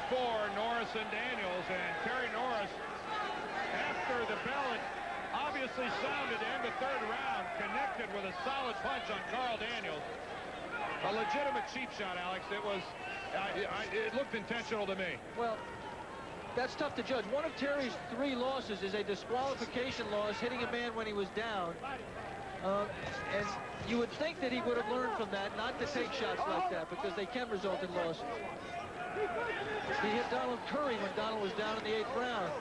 for Norris and Daniels, and Terry Norris, after the bell had obviously sounded to end the third round, connected with a solid punch on Carl Daniels. A legitimate cheap shot, Alex. It was, it looked intentional to me. Well, that's tough to judge. One of Terry's 3 losses is a disqualification loss, hitting a man when he was down. And you would think that he would have learned from that, not to take shots like that, because they can result in losses. He hit Donald Curry when Donald was down in the 8th round.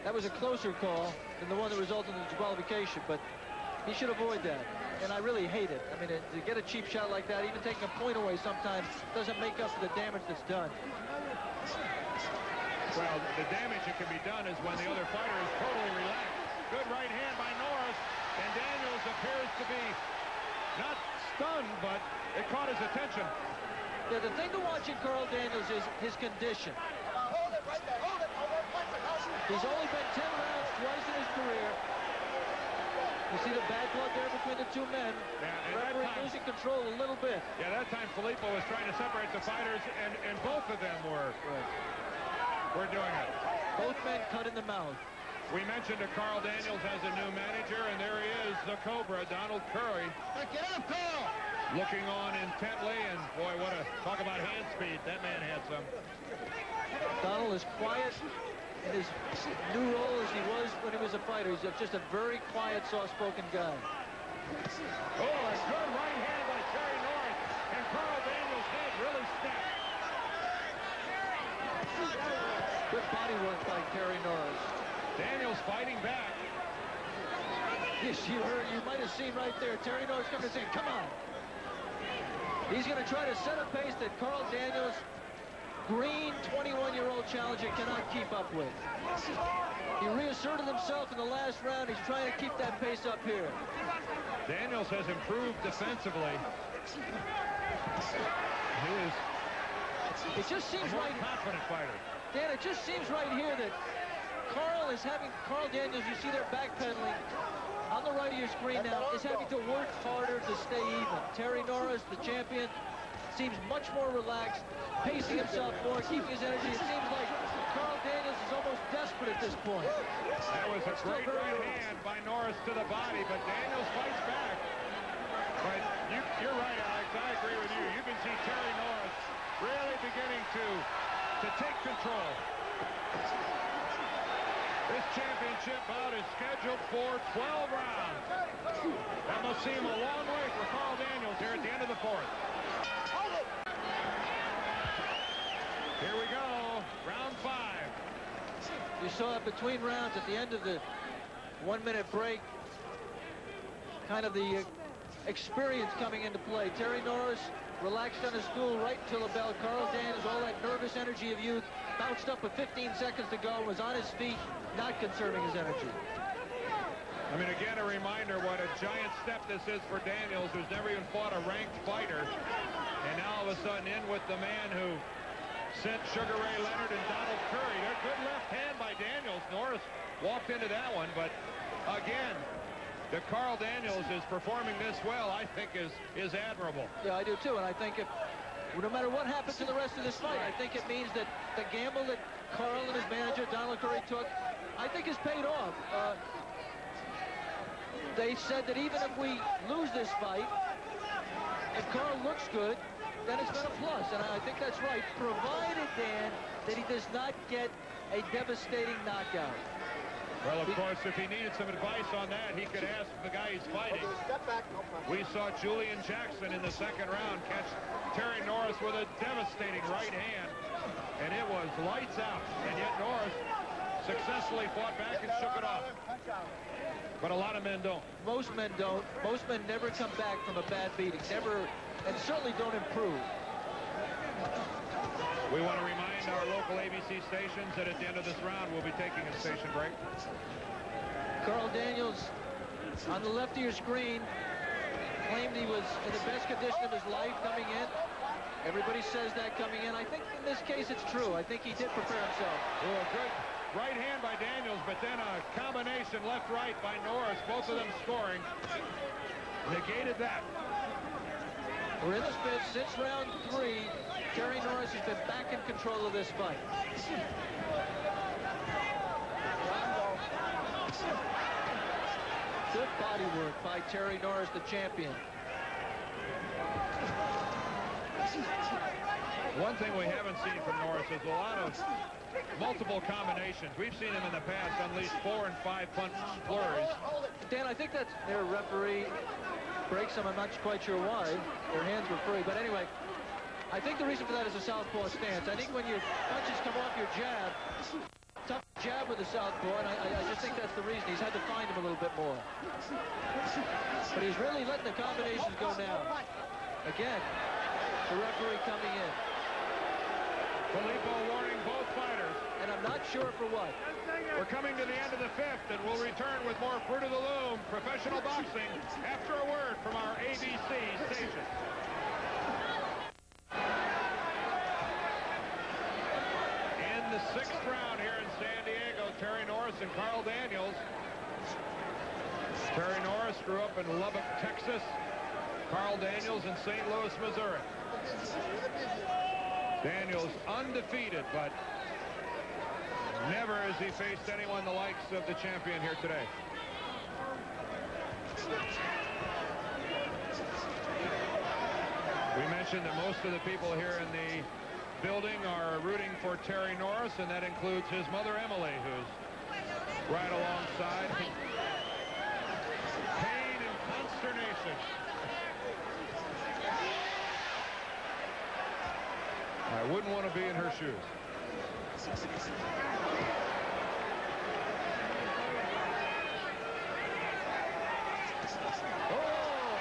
That was a closer call than the one that resulted in the disqualification, but he should avoid that. And I really hate it. I mean, to get a cheap shot like that, even taking a point away sometimes, doesn't make up for the damage that's done. Well, the damage that can be done is when the other fighter is totally relaxed. Good right hand by Norris, and Daniels appears to be not stunned, but it caught his attention. Yeah, the thing to watch in Carl Daniels is his condition. Hold it right there. Hold it. He's only been 10 rounds twice in his career. You see the bad blood there between the 2 men. Yeah, referee losing control a little bit. Yeah, that time Filippo was trying to separate the fighters, and both of them were doing it. Both men cut in the mouth. We mentioned that Carl Daniels has a new manager, and there he is, the Cobra, Donald Curry. Get up, Carl! Looking on intently, and boy, talk about hand speed. That man had some. Donald is quiet in his new role as he was when he was a fighter. He's just a very quiet, soft-spoken guy. Oh, a good right hand by Terry Norris, and Carl Daniels' head really snapped. Good body work by Terry Norris. Daniels fighting back. Yes, you might have seen right there, Terry Norris coming and saying, come on. He's going to try to set a pace that Carl Daniels, green 21-year-old challenger, cannot keep up with. He reasserted himself in the last round. He's trying to keep that pace up here. Daniels has improved defensively. It just seems a more right. confident fighter. Dan, it just seems right here that Carl Daniels, you see they're backpedaling on the right of your screen now, is having to work harder to stay even. Terry Norris, the champion, seems much more relaxed, pacing himself more, keeping his energy. It seems like Carl Daniels is almost desperate at this point. That was a great right hand by Norris to the body, but Daniels fights back. But you're right, Alex. I agree with you. You can see Terry Norris really beginning to take control. This championship bout is scheduled for 12 rounds. That must seem a long way for Carl Daniels here at the end of the 4th. Here we go, round 5. You saw it between rounds at the end of the 1-minute break. Kind of the experience coming into play. Terry Norris relaxed on his stool right until the bell. Carl Daniels, all that nervous energy of youth, bounced up with 15 seconds to go, was on his feet, not conserving his energy. I mean, again, a reminder what a giant step this is for Daniels, who's never even fought a ranked fighter. And now all of a sudden in with the man who sent Sugar Ray Leonard and Donald Curry. A good left hand by Daniels. Norris walked into that one, but again, the Carl Daniels is performing this well, I think is admirable. Yeah, I do too, and I think no matter what happens in the rest of this fight, I think it means that the gamble that Carl and his manager, Donald Curry, took, I think has paid off. They said that even if we lose this fight, if Carl looks good, then it's been a plus, and I think that's right, provided, Dan, that he does not get a devastating knockout. Well, of course, if he needed some advice on that, he could ask the guy he's fighting. We saw Julian Jackson in the 2nd round catch Terry Norris with a devastating right hand, and it was lights out, and yet Norris successfully fought back and shook it off. But a lot of men don't. Most men don't. Most men never come back from a bad beating. Never, and certainly don't improve. We want to remind our local ABC stations that at the end of this round, we'll be taking a station break. Carl Daniels, on the left of your screen, claimed he was in the best condition of his life coming in. Everybody says that coming in. I think in this case it's true. I think he did prepare himself. Oh, a good right hand by Daniels, but then a combination left-right by Norris, both of them scoring. Negated that. We're in this bit since round 3. Terry Norris has been back in control of this fight. Good body work by Terry Norris, the champion. One thing we haven't seen from Norris is a lot of multiple combinations. We've seen him in the past unleash 4 and 5 punch flurries. Dan, I think that's their referee breaks them. I'm not quite sure why. Their hands were free. But anyway, I think the reason for that is a southpaw stance. I think when your punches come off your jab, tough jab with the southpaw, and I just think that's the reason. He's had to find him a little bit more. But he's really letting the combinations go now. Again, the referee coming in. Filippo warning both fighters. And I'm not sure for what. We're coming to the end of the 5th, and we'll return with more Fruit of the Loom professional boxing after a word from our ABC station. In the 6th round here in San Diego, Terry Norris and Carl Daniels. Terry Norris grew up in Lubbock, Texas. Carl Daniels in St. Louis, Missouri. Daniels undefeated, but never has he faced anyone the likes of the champion here today. We mentioned that most of the people here in the building are rooting for Terry Norris, and that includes his mother, Emily, who's right alongside. Pain and consternation. I wouldn't want to be in her shoes. Oh, and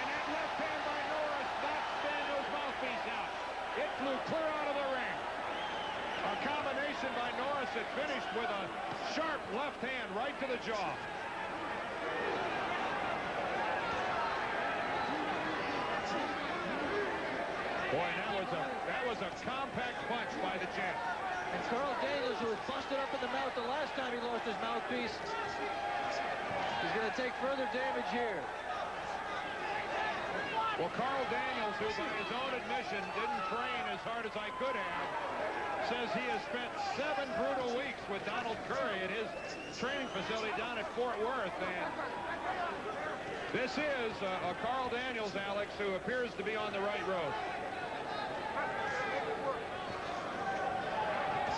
that left hand by Norris knocks Daniels' mouthpiece out. It flew clear out of the ring. A combination by Norris that finished with a sharp left hand right to the jaw. Boy, that was a compact punch by the champ. And Carl Daniels, who was busted up in the mouth the last time he lost his mouthpiece, is going to take further damage here. Well, Carl Daniels, who by his own admission didn't train as hard as I could have, says he has spent 7 brutal weeks with Donald Curry at his training facility down at Fort Worth. And this is a Carl Daniels, Alex, who appears to be on the right road.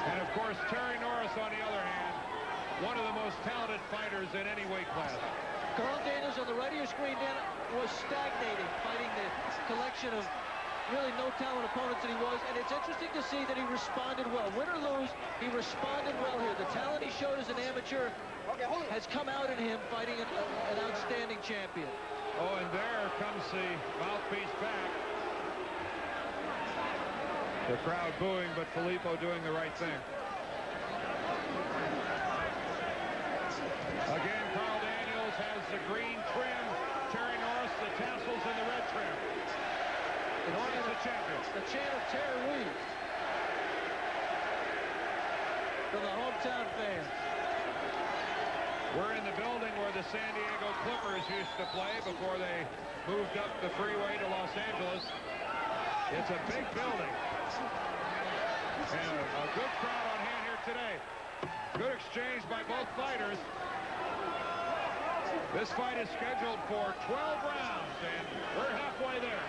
And, of course, Terry Norris, on the other hand, one of the most talented fighters in any weight class. Carl Daniels on the right of your screen, Dan, was stagnating, fighting the collection of really no talent opponents that he was. And it's interesting to see that he responded well. Win or lose, he responded well here. The talent he showed as an amateur has come out in him fighting an outstanding champion. Oh, and there comes the mouthpiece back. The crowd booing, but Filippo doing the right thing. Again, Carl Daniels has the green trim. Terry Norris, the tassels, and the red trim. Norris, the champion. The chant of Terry Reeves from the hometown fans. We're in the building where the San Diego Clippers used to play before they moved up the freeway to Los Angeles. It's a big building. And a good crowd on hand here today. Good exchange by both fighters. This fight is scheduled for 12 rounds, and we're halfway there.